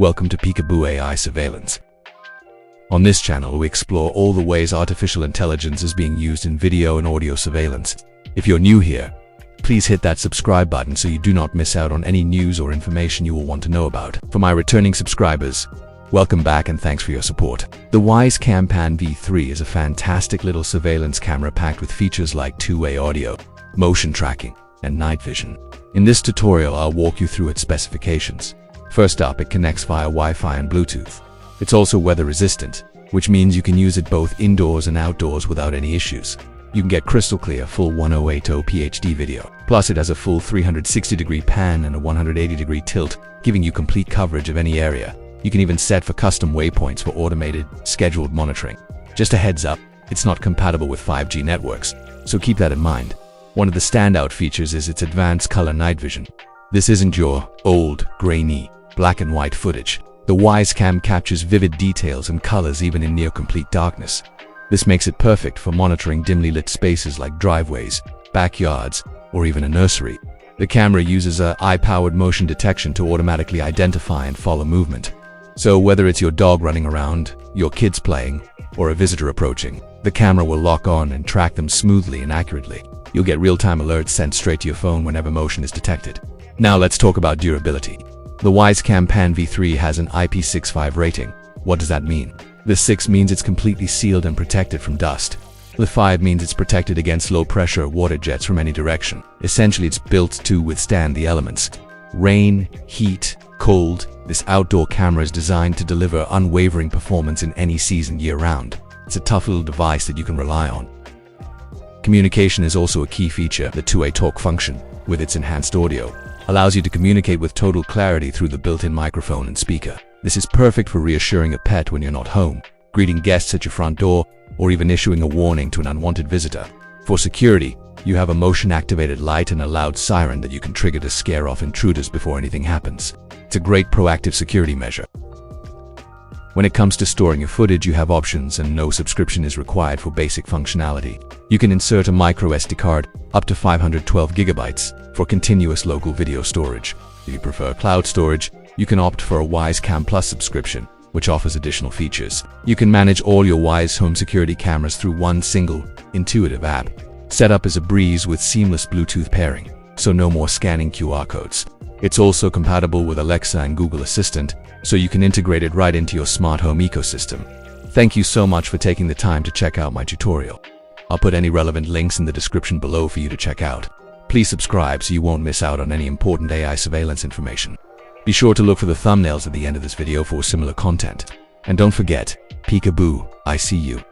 Welcome to PeekAboo-AI Surveillance. On this channel, we explore all the ways artificial intelligence is being used in video and audio surveillance. If you're new here, please hit that subscribe button so you do not miss out on any news or information you will want to know about. For my returning subscribers, welcome back and thanks for your support. The WYZE Cam Pan V3 is a fantastic little surveillance camera packed with features like two-way audio, motion tracking, and night vision. In this tutorial, I'll walk you through its specifications. First up, it connects via Wi-Fi and Bluetooth. It's also weather resistant, which means you can use it both indoors and outdoors without any issues. You can get crystal clear full 1080p HD video. Plus, it has a full 360-degree pan and a 180-degree tilt, giving you complete coverage of any area. You can even set for custom waypoints for automated, scheduled monitoring. Just a heads up, it's not compatible with 5G networks, so keep that in mind. One of the standout features is its advanced color night vision. This isn't your old, grainy, black and white footage. The WYZE Cam captures vivid details and colors even in near-complete darkness. This makes it perfect for monitoring dimly lit spaces like driveways, backyards, or even a nursery. The camera uses a AI-powered motion detection to automatically identify and follow movement. So whether it's your dog running around, your kids playing, or a visitor approaching, the camera will lock on and track them smoothly and accurately. You'll get real-time alerts sent straight to your phone whenever motion is detected. Now let's talk about durability. The WYZE Cam Pan V3 has an IP65 rating. What does that mean? The 6 means it's completely sealed and protected from dust. The 5 means it's protected against low-pressure water jets from any direction. Essentially, it's built to withstand the elements. Rain, heat, cold. This outdoor camera is designed to deliver unwavering performance in any season year-round. It's a tough little device that you can rely on. Communication is also a key feature. The two-way talk function, with its enhanced audio, allows you to communicate with total clarity through the built-in microphone and speaker. This is perfect for reassuring a pet when you're not home, greeting guests at your front door, or even issuing a warning to an unwanted visitor. For security, you have a motion-activated light and a loud siren that you can trigger to scare off intruders before anything happens. It's a great proactive security measure. When it comes to storing your footage, you have options and no subscription is required for basic functionality. You can insert a micro SD card up to 512 gigabytes for continuous local video storage. If you prefer cloud storage, you can opt for a WYZE Cam Plus subscription, which offers additional features. You can manage all your WYZE home security cameras through one single, intuitive app. Setup is a breeze with seamless Bluetooth pairing, so no more scanning QR codes. It's also compatible with Alexa and Google Assistant, so you can integrate it right into your smart home ecosystem. Thank you so much for taking the time to check out my tutorial. I'll put any relevant links in the description below for you to check out. Please subscribe so you won't miss out on any important AI surveillance information. Be sure to look for the thumbnails at the end of this video for similar content. And don't forget, PeekAboo, I see you.